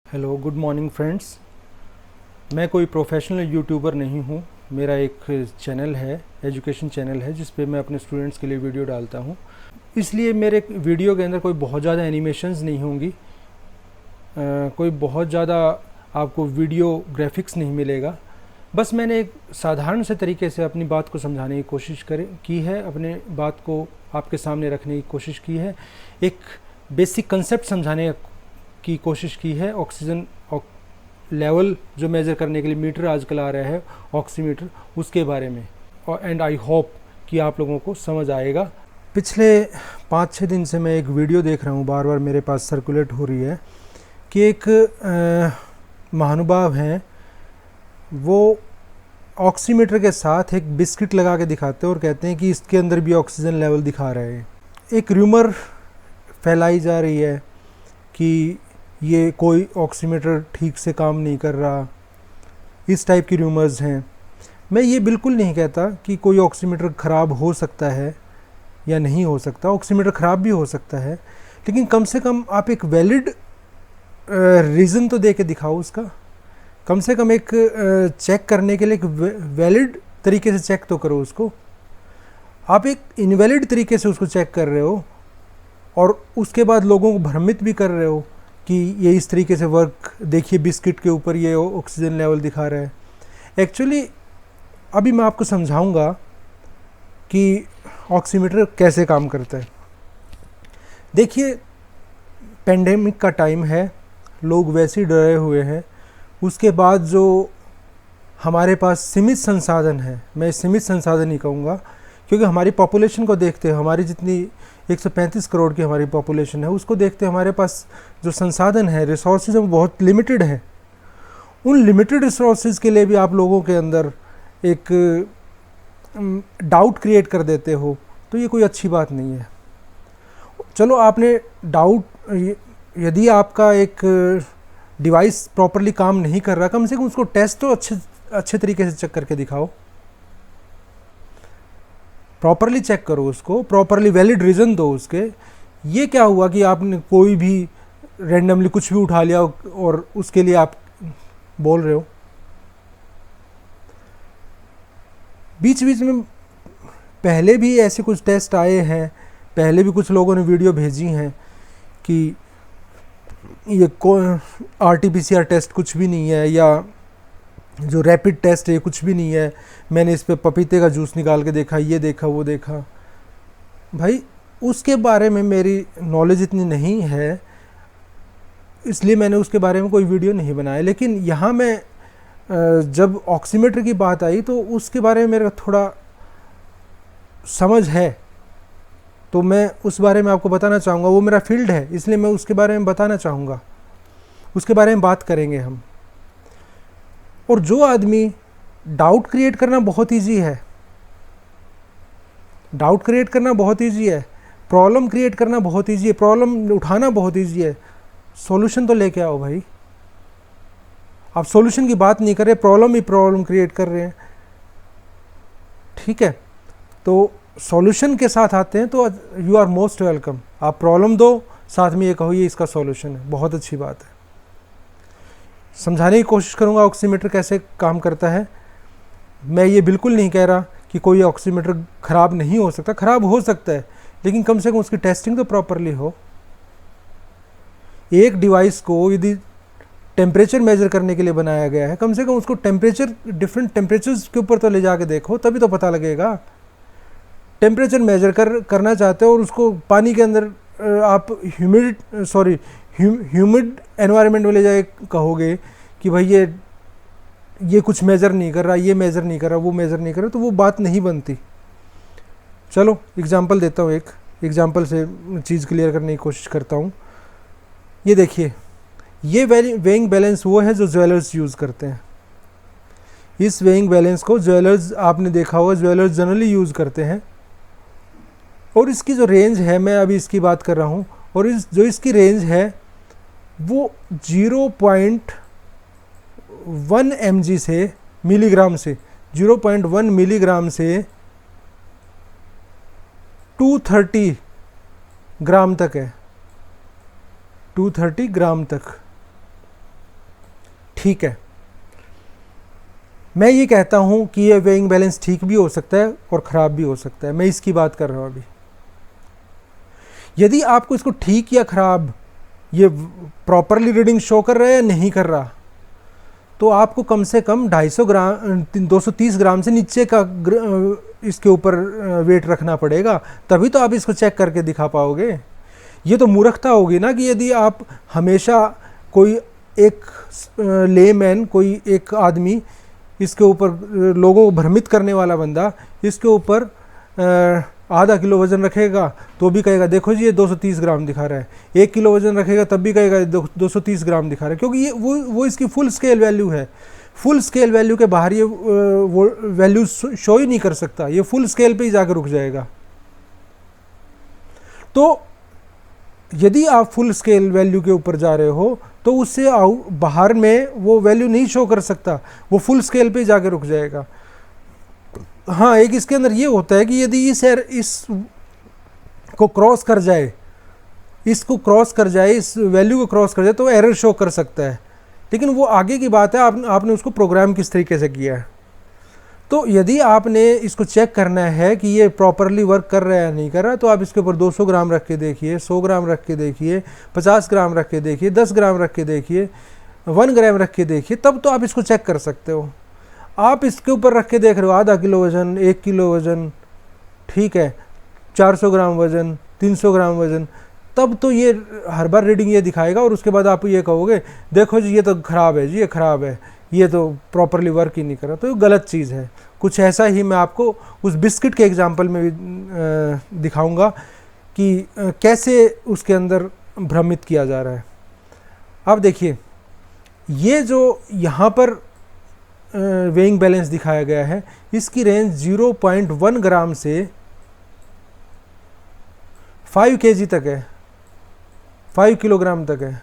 Hello good morning friends. मैं कोई professional YouTuber नहीं हूँ। मेरा एक चैनल है, एजुकेशन चैनल है, जिस पे मैं अपने स्टूडेंट्स के लिए वीडियो डालता हूँ। इसलिए मेरे वीडियो के अंदर कोई बहुत ज़्यादा एनिमेशंस नहीं होंगी, कोई बहुत ज़्यादा आपको वीडियो ग्राफिक्स नहीं मिलेगा। बस मैंने एक साधारण से तरीके से अपनी बात को समझाने की कोशिश की है, अपने बात को आपके सामने रखने की कोशिश की है, एक बेसिक कंसेप्ट समझाने की कोशिश की है। ऑक्सीजन लेवल जो मेज़र करने के लिए मीटर आजकल आ रहा है, ऑक्सीमीटर, उसके बारे में। और एंड आई होप कि आप लोगों को समझ आएगा। पिछले 5-6 दिन से मैं एक वीडियो देख रहा हूँ, बार बार मेरे पास सर्कुलेट हो रही है कि एक महानुभाव हैं, वो ऑक्सीमीटर के साथ एक बिस्किट लगा के दिखाते हैं और कहते हैं कि इसके अंदर भी ऑक्सीजन लेवल दिखा रहे हैं। एक र्यूमर फैलाई जा रही है कि ये कोई ऑक्सीमीटर ठीक से काम नहीं कर रहा, इस टाइप की र्यूमर्स हैं। मैं ये बिल्कुल नहीं कहता कि कोई ऑक्सीमीटर ख़राब हो सकता है या नहीं हो सकता। ऑक्सीमीटर ख़राब भी हो सकता है, लेकिन कम से कम आप एक वैलिड रीज़न तो दे के दिखाओ उसका। कम से कम एक चेक करने के लिए एक वैलिड तरीके से चेक तो करो उसको। आप एक इनवैलिड तरीके से उसको चेक कर रहे हो और उसके बाद लोगों को भ्रमित भी कर रहे हो कि ये इस तरीके से वर्क, देखिए बिस्किट के ऊपर ये ऑक्सीजन लेवल दिखा रहा है। एक्चुअली अभी मैं आपको समझाऊंगा कि ऑक्सीमीटर कैसे काम करता है। देखिए, पेंडेमिक का टाइम है, लोग वैसे ही डरे हुए हैं। उसके बाद जो हमारे पास सीमित संसाधन है, मैं सीमित संसाधन ही कहूँगा, क्योंकि हमारी पॉपुलेशन को देखते हैं, हमारी जितनी 135 करोड़ की हमारी पॉपुलेशन है, उसको देखते हमारे पास जो संसाधन है, रिसोर्सेज है, वो बहुत लिमिटेड है। उन लिमिटेड रिसोर्सेज के लिए भी आप लोगों के अंदर एक डाउट क्रिएट कर देते हो, तो ये कोई अच्छी बात नहीं है। चलो, आपने डाउट, यदि आपका एक डिवाइस प्रॉपरली काम नहीं कर रहा, कम से कम उसको टेस्ट तो अच्छे तरीके से चेक करके दिखाओ। प्रॉपरली चेक करो उसको, प्रॉपरली वैलिड रीज़न दो उसके। ये क्या हुआ कि आपने कोई भी रैंडमली कुछ भी उठा लिया और उसके लिए आप बोल रहे हो। बीच बीच में पहले भी ऐसे कुछ टेस्ट आए हैं, पहले भी कुछ लोगों ने वीडियो भेजी हैं कि ये RT-PCR टेस्ट कुछ भी नहीं है, या जो रैपिड टेस्ट है कुछ भी नहीं है, मैंने इस पे पपीते का जूस निकाल के देखा, ये देखा, वो देखा। भाई, उसके बारे में मेरी नॉलेज इतनी नहीं है, इसलिए मैंने उसके बारे में कोई वीडियो नहीं बनाया। लेकिन यहाँ मैं जब ऑक्सीमीटर की बात आई तो उसके बारे में मेरा थोड़ा समझ है, तो मैं उस बारे में आपको बताना चाहूँगा। वो मेरा फील्ड है, इसलिए मैं उसके बारे में बताना चाहूँगा, उसके बारे में बात करेंगे हम। और जो आदमी, डाउट क्रिएट करना बहुत इजी है, डाउट क्रिएट करना बहुत इजी है, प्रॉब्लम क्रिएट करना बहुत इजी है, प्रॉब्लम उठाना बहुत इजी है। सॉल्यूशन तो लेके आओ भाई। आप सॉल्यूशन की बात नहीं कर रहे, प्रॉब्लम ही प्रॉब्लम क्रिएट कर रहे हैं। ठीक है, तो सॉल्यूशन के साथ आते हैं तो यू आर मोस्ट वेलकम। आप प्रॉब्लम दो, साथ में ये कहो ये इसका सॉल्यूशन है, बहुत अच्छी बात है। समझाने की कोशिश करूँगा ऑक्सीमीटर कैसे काम करता है। मैं ये बिल्कुल नहीं कह रहा कि कोई ऑक्सीमीटर ख़राब नहीं हो सकता, ख़राब हो सकता है, लेकिन कम से कम उसकी टेस्टिंग तो प्रॉपरली हो। एक डिवाइस को यदि टेम्परेचर मेजर करने के लिए बनाया गया है, कम से कम उसको टेम्परेचर, डिफरेंट टेम्परेचर्स के ऊपर तो ले जाके देखो, तभी तो पता लगेगा। टेम्परेचर मेजर करना चाहते हो और उसको पानी के अंदर आप ह्यूमिड एनवायरनमेंट में ले जाए कहोगे कि भाई ये कुछ मेज़र नहीं कर रहा, ये मेज़र नहीं कर रहा, वो मेज़र नहीं कर रहा, तो वो बात नहीं बनती। चलो एग्जांपल देता हूँ, एक एग्जांपल से चीज़ क्लियर करने की कोशिश करता हूँ। ये देखिए, ये वेइंग बैलेंस वो है जो ज्वेलर्स यूज़ करते हैं। इस वेइंग बैलेंस को ज्वेलर्स, आपने देखा होगा, ज्वेलर्स जनरली यूज़ करते हैं। और इसकी जो रेंज है, मैं अभी इसकी बात कर रहा हूँ, और इसकी रेंज है वो 0.1 mg से, मिलीग्राम से, 0.1 मिलीग्राम से 230 ग्राम तक है, 230 ग्राम तक। ठीक है। मैं ये कहता हूँ कि ये वेइंग बैलेंस ठीक भी हो सकता है और ख़राब भी हो सकता है, मैं इसकी बात कर रहा हूँ अभी। यदि आपको इसको ठीक या ख़राब, ये प्रॉपरली रीडिंग शो कर रहा है या नहीं कर रहा, तो आपको कम से कम 250 ग्राम 230 ग्राम से नीचे का इसके ऊपर वेट रखना पड़ेगा, तभी तो आप इसको चेक करके दिखा पाओगे। ये तो मूर्खता होगी ना कि यदि आप हमेशा कोई एक लेमैन, कोई एक आदमी इसके ऊपर, लोगों को भ्रमित करने वाला बंदा इसके ऊपर आधा किलो वज़न रखेगा तो भी कहेगा देखो जी ये 230 ग्राम दिखा रहा है, 1 किलो वज़न रखेगा तब भी कहेगा 230 ग्राम दिखा रहा है, क्योंकि ये वो इसकी फुल स्केल वैल्यू है। फुल स्केल वैल्यू के बाहर ये वो वैल्यू शो ही नहीं कर सकता, ये फुल स्केल पे ही जाकर रुक जाएगा। तो यदि आप फुल स्केल वैल्यू के ऊपर जा रहे हो तो उससे बाहर में वो वैल्यू नहीं शो कर सकता, वो फुल स्केल पे ही जाकर रुक जाएगा। हाँ, एक इसके अंदर ये होता है कि यदि इस को क्रॉस कर जाए, इसको क्रॉस कर जाए, इस वैल्यू को क्रॉस कर जाए तो एरर शो कर सकता है, लेकिन वो आगे की बात है, आपने उसको प्रोग्राम किस तरीके से किया है। तो यदि आपने इसको चेक करना है कि ये प्रॉपरली वर्क कर रहा है या नहीं कर रहा, तो आप इसके ऊपर 200 ग्राम रख के देखिए, 100 ग्राम रख के देखिए, 50 ग्राम रख के देखिए, 10 ग्राम रख के देखिए, 1 ग्राम रख के देखिए, तब तो आप इसको चेक कर सकते हो। आप इसके ऊपर रख के देख रहे हो आधा किलो वज़न, 1 किलो वज़न, ठीक है, 400 ग्राम वज़न, 300 ग्राम वज़न, तब तो ये हर बार रीडिंग ये दिखाएगा और उसके बाद आप ये कहोगे देखो जी ये तो ख़राब है जी, ये ख़राब है, ये तो प्रॉपरली वर्क ही नहीं कर रहा, तो ये गलत चीज़ है। कुछ ऐसा ही मैं आपको उस बिस्किट के एग्जांपल में भी दिखाऊंगा कि कैसे उसके अंदर भ्रमित किया जा रहा है। अब देखिए, ये जो यहाँ पर वेइंग बैलेंस दिखाया गया है, इसकी रेंज 0.1 ग्राम से 5 kg तक है, 5 किलोग्राम तक है।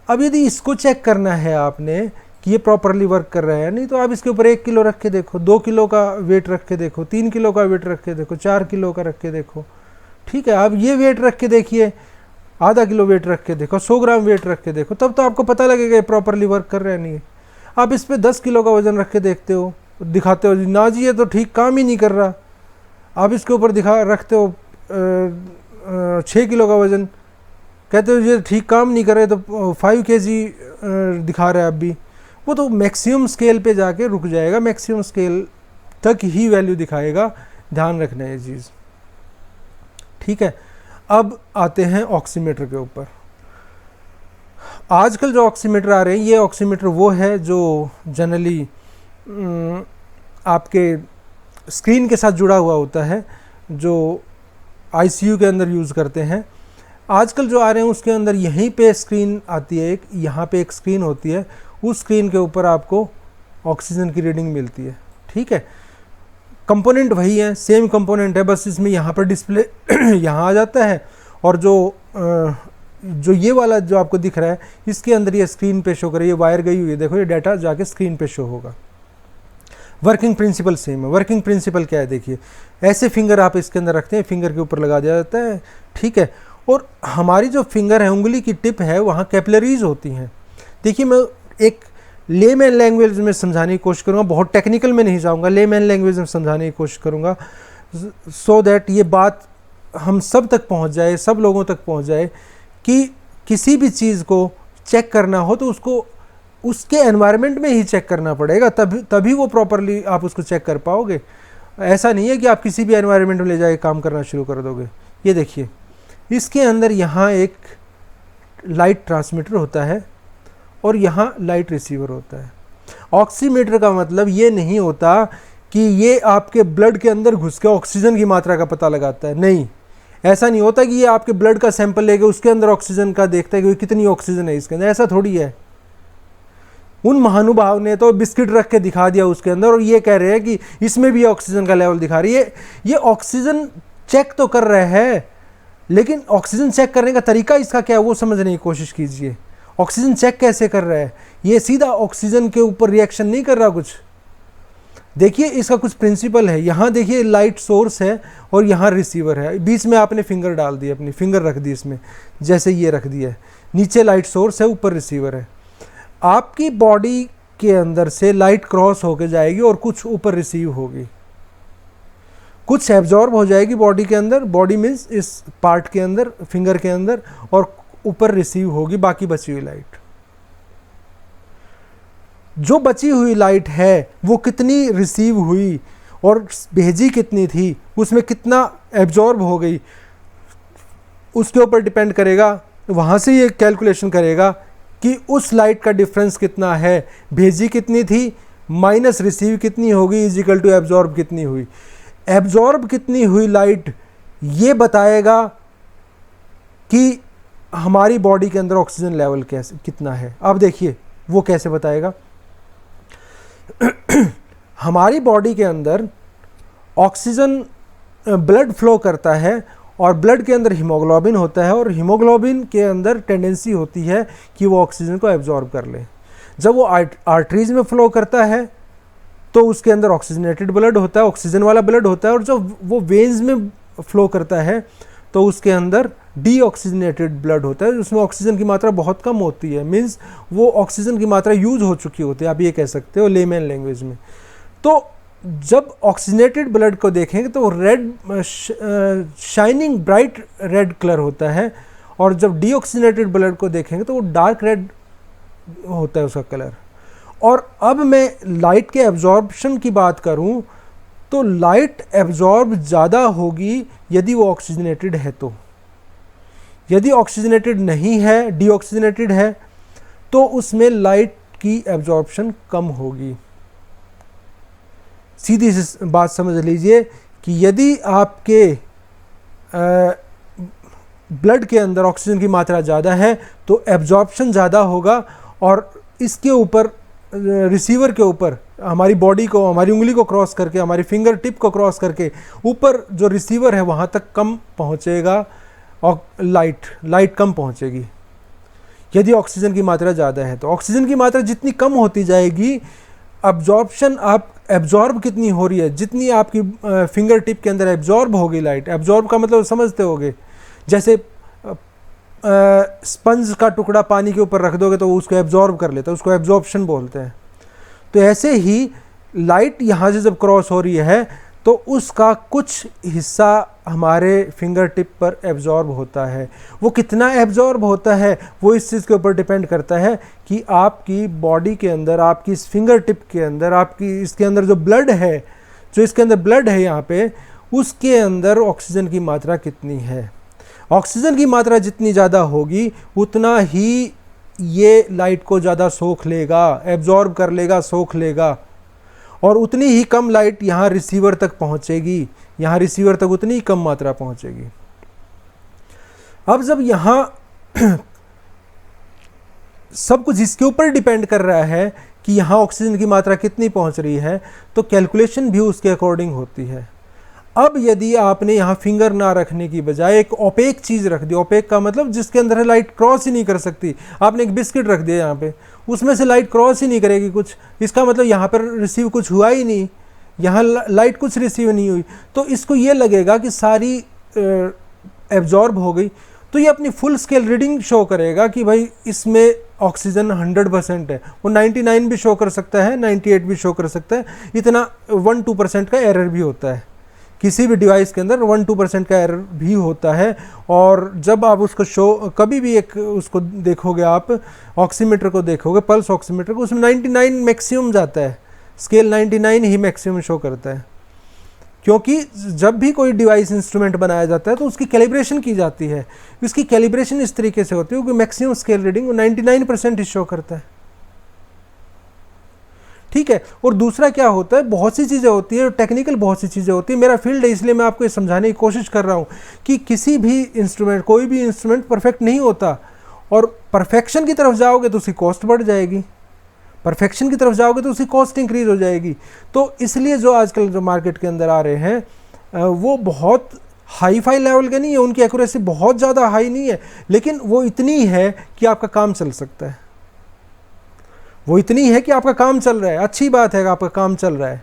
अब यदि इसको चेक करना है आपने कि ये प्रॉपरली वर्क कर रहा है नहीं, तो आप इसके ऊपर 1 किलो रख के देखो, 2 किलो का वेट रख के देखो, 3 किलो का वेट रख के देखो, 4 किलो का रख के देखो, ठीक है। आप ये वेट रख के देखिए, आधा किलो वेट रख के देखो, 100 ग्राम वेट रख के देखो, तब तो आपको पता लगेगा ये प्रॉपरली वर्क कर रहा है नहीं। आप इस पर 10 किलो का वज़न रख के देखते हो, दिखाते हो जी ना जी ये तो ठीक काम ही नहीं कर रहा। आप इसके ऊपर रखते हो 6 किलो का वज़न, कहते हो ये ठीक काम नहीं कर रहे, तो 5 kg दिखा रहा है अब भी, वो तो मैक्सिमम स्केल पे जाके रुक जाएगा, मैक्सिमम स्केल तक ही वैल्यू दिखाएगा, ध्यान रखना है ये चीज़, ठीक है। अब आते हैं ऑक्सीमीटर के ऊपर। आजकल जो ऑक्सीमीटर आ रहे हैं, ये ऑक्सीमीटर वो है जो जनरली आपके स्क्रीन के साथ जुड़ा हुआ होता है, जो आईसीयू के अंदर यूज़ करते हैं। आजकल जो आ रहे हैं उसके अंदर यहीं पे स्क्रीन आती है, एक यहाँ पे एक स्क्रीन होती है, उस स्क्रीन के ऊपर आपको ऑक्सीजन की रीडिंग मिलती है, ठीक है। कंपोनेंट वही है, सेम कंपोनेंट है, बस इसमें यहाँ पर डिस्प्ले यहाँ आ जाता है, और जो ये वाला जो आपको दिख रहा है इसके अंदर ये स्क्रीन पे शो करे, ये वायर गई हुई है, देखो ये डाटा जाके स्क्रीन पे शो होगा। वर्किंग प्रिंसिपल सेम है। वर्किंग प्रिंसिपल क्या है, देखिए ऐसे फिंगर आप इसके अंदर रखते हैं, फिंगर के ऊपर लगा दिया जाता है, ठीक है। और हमारी जो फिंगर है, उंगली की टिप है, वहाँ कैपिलरीज होती हैं। देखिए मैं एक लेमैन लैंग्वेज में समझाने की कोशिश करूँगा, बहुत टेक्निकल में नहीं जाऊँगा, लेमैन लैंग्वेज में समझाने की कोशिश करूँगा, सो दैट ये बात हम सब तक पहुँच जाए, सब लोगों तक पहुँच जाए कि किसी भी चीज़ को चेक करना हो तो उसको उसके एनवायरनमेंट में ही चेक करना पड़ेगा, तभी वो प्रॉपरली आप उसको चेक कर पाओगे। ऐसा नहीं है कि आप किसी भी एनवायरनमेंट में ले जाके काम करना शुरू कर दोगे। ये देखिए, इसके अंदर यहाँ एक लाइट ट्रांसमीटर होता है और यहाँ लाइट रिसीवर होता है। ऑक्सीमीटर का मतलब ये नहीं होता कि ये आपके ब्लड के अंदर घुस के ऑक्सीजन की मात्रा का पता लगाता है, नहीं, ऐसा नहीं होता कि ये आपके ब्लड का सैंपल लेके उसके अंदर ऑक्सीजन का देखता है कि कितनी ऑक्सीजन है इसके अंदर, ऐसा थोड़ी है। उन महानुभाव ने तो बिस्किट रख के दिखा दिया उसके अंदर और ये कह रहे हैं कि इसमें भी ऑक्सीजन का लेवल दिखा रही है। ये ऑक्सीजन चेक तो कर रहे हैं, लेकिन ऑक्सीजन चेक करने का तरीका इसका क्या है वो समझने की कोशिश कीजिए। ऑक्सीजन चेक कैसे कर रहा है, ये सीधा ऑक्सीजन के ऊपर रिएक्शन नहीं कर रहा कुछ। देखिए इसका कुछ प्रिंसिपल है। यहाँ देखिए लाइट सोर्स है और यहाँ रिसीवर है, बीच में आपने फिंगर डाल दी, अपनी फिंगर रख दी इसमें, जैसे ये रख दिया है। नीचे लाइट सोर्स है, ऊपर रिसीवर है। आपकी बॉडी के अंदर से लाइट क्रॉस होके जाएगी और कुछ ऊपर रिसीव होगी, कुछ एब्जॉर्ब हो जाएगी बॉडी के अंदर, बॉडी मीन्स इस पार्ट के अंदर, फिंगर के अंदर, और ऊपर रिसीव होगी बाकी बची हुई लाइट। जो बची हुई लाइट है वो कितनी रिसीव हुई और भेजी कितनी थी, उसमें कितना एब्जॉर्ब हो गई, उसके ऊपर डिपेंड करेगा। वहाँ से ये कैलकुलेशन करेगा कि उस लाइट का डिफरेंस कितना है, भेजी कितनी थी माइनस रिसीव कितनी होगी इज इक्वल टू एब्जॉर्ब कितनी हुई। एब्जॉर्ब कितनी हुई लाइट ये बताएगा कि हमारी बॉडी के अंदर ऑक्सीजन लेवल कैसे कितना है। अब देखिए वो कैसे बताएगा। हमारी बॉडी के अंदर ऑक्सीजन ब्लड फ्लो करता है और ब्लड के अंदर हीमोग्लोबिन होता है और हीमोग्लोबिन के अंदर टेंडेंसी होती है कि वो ऑक्सीजन को एब्जॉर्ब कर ले। जब वो आर्टरीज में फ्लो करता है तो उसके अंदर ऑक्सीजनेटेड ब्लड होता है, ऑक्सीजन वाला ब्लड होता है, और जब वो वेन्स में फ्लो करता है तो उसके अंदर डीऑक्सीजनेटेड ब्लड होता है, उसमें ऑक्सीजन की मात्रा बहुत कम होती है, मीन्स वो ऑक्सीजन की मात्रा यूज हो चुकी होती है, आप ये कह सकते हो लेमैन लैंग्वेज में। तो जब ऑक्सीजनेटेड ब्लड को देखेंगे तो red shining bright red colour होता है, और जब डीऑक्सीजनेटेड ब्लड को देखेंगे तो वो डार्क रेड होता है उसका कलर। और अब मैं लाइट के एब्जॉर्प्शन की बात करूं तो लाइट एब्जॉर्ब ज़्यादा होगी यदि वो ऑक्सीजनेटेड है तो। यदि ऑक्सीजनेटेड नहीं है, डीऑक्सीजनेटेड है, तो उसमें लाइट की एब्जॉर्प्शन कम होगी। सीधी सी बात समझ लीजिए कि यदि आपके ब्लड के अंदर ऑक्सीजन की मात्रा ज़्यादा है तो एब्जॉर्प्शन ज़्यादा होगा, और इसके ऊपर रिसीवर के ऊपर हमारी बॉडी को, हमारी उंगली को क्रॉस करके, हमारी फिंगर टिप को क्रॉस करके ऊपर जो रिसीवर है वहाँ तक कम पहुँचेगा और लाइट कम पहुँचेगी यदि ऑक्सीजन की मात्रा ज़्यादा है। तो ऑक्सीजन की मात्रा जितनी कम होती जाएगी, एब्जॉर्प्शन आप एब्जॉर्ब कितनी हो रही है, जितनी आपकी फिंगर टिप के अंदर एब्जॉर्ब होगी लाइट। एब्जॉर्ब का मतलब समझते होगे, जैसे स्पंज का टुकड़ा पानी के ऊपर रख दोगे तो उसको एब्जॉर्ब कर लेता है, उसको एब्जॉर्प्शन बोलते हैं। तो ऐसे ही लाइट यहाँ से जब क्रॉस हो रही है तो उसका कुछ हिस्सा हमारे फिंगर टिप पर एब्जॉर्ब होता है। वो कितना एब्जॉर्ब होता है वो इस चीज़ के ऊपर डिपेंड करता है कि आपकी बॉडी के अंदर, आपकी इस फिंगर टिप के अंदर, आपकी इसके अंदर जो ब्लड है, जो इसके अंदर ब्लड है यहाँ पे, उसके अंदर ऑक्सीजन की मात्रा कितनी है। ऑक्सीजन की मात्रा जितनी ज़्यादा होगी उतना ही ये लाइट को ज़्यादा सोख लेगा, एब्जॉर्ब कर लेगा, सोख लेगा, और उतनी ही कम लाइट यहाँ रिसीवर तक पहुँचेगी, यहाँ रिसीवर तक उतनी ही कम मात्रा पहुँचेगी। अब जब यहाँ सब कुछ इसके ऊपर डिपेंड कर रहा है कि यहाँ ऑक्सीजन की मात्रा कितनी पहुँच रही है, तो कैलकुलेशन भी उसके अकॉर्डिंग होती है। अब यदि आपने यहाँ फिंगर ना रखने की बजाय एक ओपेक चीज़ रख दी, ओपेक का मतलब जिसके अंदर लाइट क्रॉस ही नहीं कर सकती, आपने एक बिस्किट रख दिया यहाँ पे, उसमें से लाइट क्रॉस ही नहीं करेगी कुछ, इसका मतलब यहाँ पर रिसीव कुछ हुआ ही नहीं, यहाँ लाइट कुछ रिसीव नहीं हुई, तो इसको ये लगेगा कि सारी एब्जॉर्ब हो गई। तो ये अपनी फुल स्केल रीडिंग शो करेगा कि भाई इसमें ऑक्सीजन 100% है। वो 99 भी शो कर सकता है, 98 भी शो कर सकता है, इतना 1-2% का एरर भी होता है। किसी भी डिवाइस के अंदर 1-2% का एरर भी होता है। और जब आप उसको कभी भी एक उसको देखोगे, आप ऑक्सीमीटर को देखोगे, पल्स ऑक्सीमीटर को, उसमें 99 मैक्सिमम जाता है, स्केल 99 ही मैक्सिमम शो करता है। क्योंकि जब भी कोई डिवाइस इंस्ट्रूमेंट बनाया जाता है तो उसकी कैलिब्रेशन की जाती है, उसकी कैलिब्रेशन इस तरीके से होती है कि मैक्सिमम स्केल रीडिंग 99% ही शो करता है। ठीक है। और दूसरा क्या होता है, बहुत सी चीज़ें होती है, टेक्निकल बहुत सी चीज़ें होती है, मेरा फील्ड है इसलिए मैं आपको ये समझाने की कोशिश कर रहा हूँ कि किसी भी इंस्ट्रूमेंट, कोई भी इंस्ट्रूमेंट परफेक्ट नहीं होता, और परफेक्शन की तरफ जाओगे तो उसकी कॉस्ट बढ़ जाएगी, परफेक्शन की तरफ जाओगे तो उसकी कॉस्ट इंक्रीज हो जाएगी। तो इसलिए जो आजकल जो मार्केट के अंदर आ रहे हैं वो बहुत हाई फाई लेवल के नहीं है, उनकी एक्यूरेसी बहुत ज़्यादा हाई नहीं है, लेकिन वो इतनी है कि आपका काम चल सकता है, वो इतनी है कि आपका काम चल रहा है। अच्छी बात है कि आपका काम चल रहा है,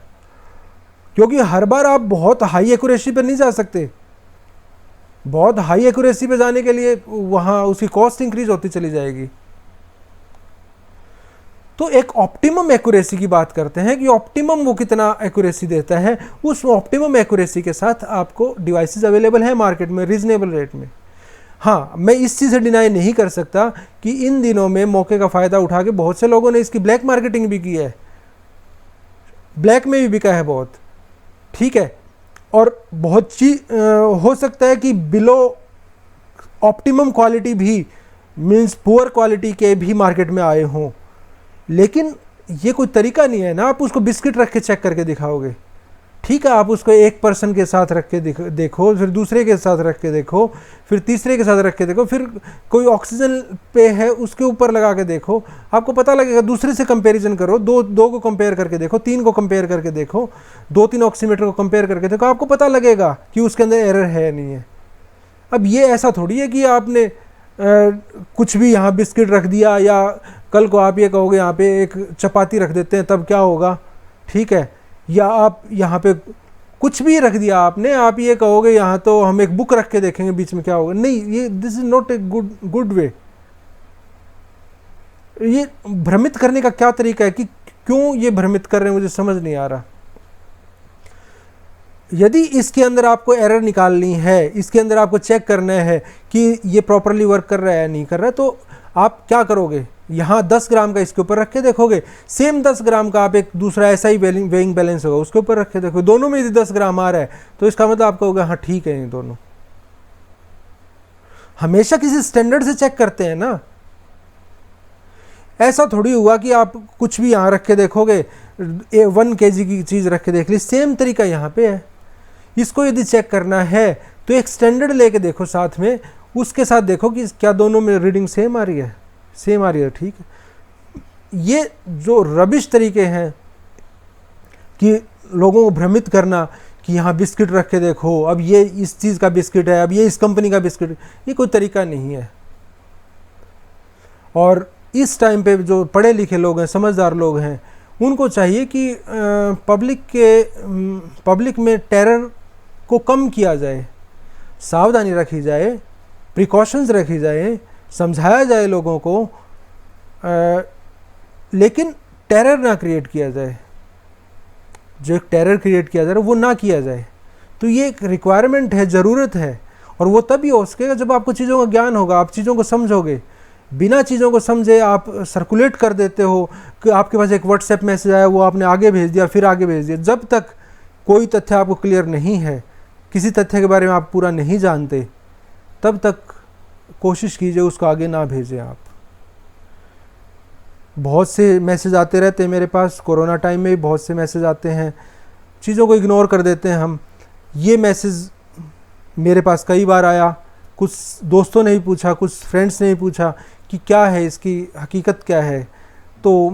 क्योंकि हर बार आप बहुत हाई एक्यूरेसी पर नहीं जा सकते। बहुत हाई एक्यूरेसी पे जाने के लिए वहाँ उसकी कॉस्ट इंक्रीज होती चली जाएगी। तो एक ऑप्टिमम एक्यूरेसी की बात करते हैं कि ऑप्टिमम वो कितना एक्यूरेसी देता है। उस ऑप्टिमम एक्यूरेसी के साथ आपको डिवाइसेस अवेलेबल है मार्केट में रीजनेबल रेट में। हाँ, मैं इस चीज़ से डिनाई नहीं कर सकता कि इन दिनों में मौके का फ़ायदा उठा के बहुत से लोगों ने इसकी ब्लैक मार्केटिंग भी की है, ब्लैक में भी बिका है बहुत, ठीक है। और बहुत चीज हो सकता है कि बिलो ऑप्टिमम क्वालिटी भी मीन्स पुअर क्वालिटी के भी मार्केट में आए हों, लेकिन ये कोई तरीका नहीं है ना आप उसको बिस्किट रख के चेक करके दिखाओगे। ठीक है, आप उसको एक पर्सन के साथ रख के देखो, फिर दूसरे के साथ रख के देखो, फिर तीसरे के साथ रख के देखो, फिर कोई ऑक्सीजन पे है उसके ऊपर लगा के देखो, आपको पता लगेगा। दूसरे से कंपैरिजन करो, दो को कंपेयर करके देखो, 3 को कंपेयर करके देखो, 2-3 ऑक्सीमीटर को कंपेयर करके देखो, आपको पता लगेगा कि उसके अंदर एरर है नहीं है। अब ये ऐसा थोड़ी है कि आपने कुछ भी यहाँ बिस्किट रख दिया, या कल को आप ये कहोगे यहाँ पे एक चपाती रख देते हैं तब क्या होगा, ठीक है, या आप यहाँ पे कुछ भी रख दिया आपने, आप ये कहोगे यहाँ तो हम एक बुक रख के देखेंगे बीच में क्या होगा। नहीं, ये this is not a good way. ये भ्रमित करने का क्या तरीका है कि क्यों ये भ्रमित कर रहे हैं, मुझे समझ नहीं आ रहा। यदि इसके अंदर आपको एरर निकालनी है, इसके अंदर आपको चेक करना है कि ये प्रॉपरली वर्क कर रहा है या नहीं कर रहा है, तो आप क्या करोगे, यहाँ 10 ग्राम का इसके ऊपर रख के देखोगे, सेम 10 ग्राम का आप एक दूसरा ऐसा ही वेइंग बैलेंस होगा उसके ऊपर रख के देखोगे, दोनों में यदि 10 ग्राम आ रहा है तो इसका मतलब आप कहोगे हाँ ठीक है ये दोनों। हमेशा किसी स्टैंडर्ड से चेक करते हैं ना, ऐसा थोड़ी हुआ कि आप कुछ भी यहाँ रख के देखोगे, 1 kg की चीज़ रख के देख ली, सेम तरीका यहाँ पे है। इसको यदि चेक करना है तो एक स्टैंडर्ड लेके देखो साथ में, उसके साथ देखो कि क्या दोनों में रीडिंग सेम आ रही है, सेम आ रही है, ठीक है। ये जो रबिश तरीके हैं कि लोगों को भ्रमित करना कि यहाँ बिस्किट रख के देखो, अब ये इस चीज़ का बिस्किट है, अब ये इस कंपनी का बिस्किट, ये कोई तरीका नहीं है। और इस टाइम पे जो पढ़े लिखे लोग हैं, समझदार लोग हैं, उनको चाहिए कि पब्लिक में टेरर को कम किया जाए, सावधानी रखी जाए, प्रिकॉशंस रखी जाए, समझाया जाए लोगों को, लेकिन टेरर ना क्रिएट किया जाए। जो एक टेरर क्रिएट किया जा रहा है वो ना किया जाए। तो ये एक रिक्वायरमेंट है, ज़रूरत है, और वो तभी हो सकेगा जब आपको चीज़ों का ज्ञान होगा, आप चीज़ों को समझोगे। बिना चीज़ों को समझे आप सर्कुलेट कर देते हो कि आपके पास एक व्हाट्सएप मैसेज आया, वो आपने आगे भेज दिया, फिर आगे भेज दिया। जब तक कोई तथ्य आपको क्लियर नहीं है, किसी तथ्य के बारे में आप पूरा नहीं जानते, तब तक कोशिश कीजिए उसको आगे ना भेजें आप। बहुत से मैसेज आते रहते हैं मेरे पास, कोरोना टाइम में भी बहुत से मैसेज आते हैं, चीज़ों को इग्नोर कर देते हैं हम। ये मैसेज मेरे पास कई बार आया, कुछ दोस्तों ने भी पूछा, कुछ फ्रेंड्स ने भी पूछा कि क्या है, इसकी हकीकत क्या है। तो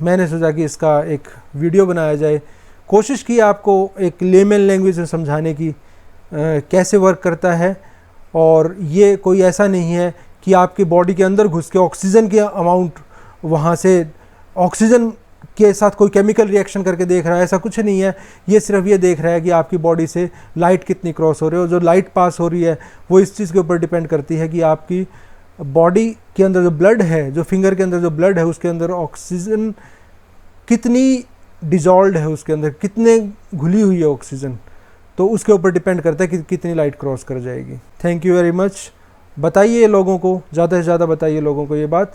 मैंने सोचा कि इसका एक वीडियो बनाया जाए। कोशिश की आपको एक लेमन लैंग्वेज में समझाने की, कैसे वर्क करता है। और ये कोई ऐसा नहीं है कि आपकी बॉडी के अंदर घुस के ऑक्सीजन के अमाउंट, वहाँ से ऑक्सीजन के साथ कोई केमिकल रिएक्शन करके देख रहा है, ऐसा कुछ नहीं है। ये सिर्फ ये देख रहा है कि आपकी बॉडी से लाइट कितनी क्रॉस हो रही है, और जो लाइट पास हो रही है वो इस चीज़ के ऊपर डिपेंड करती है कि आपकी बॉडी के अंदर जो ब्लड है, जो फिंगर के अंदर जो ब्लड है, उसके अंदर ऑक्सीजन कितनी डिजॉल्व है, उसके अंदर कितने घुली हुई है ऑक्सीजन, तो उसके ऊपर डिपेंड करता है कि कितनी लाइट क्रॉस कर जाएगी। Thank you very much. बताइए लोगों को, ज़्यादा से ज़्यादा बताइए लोगों को ये बात।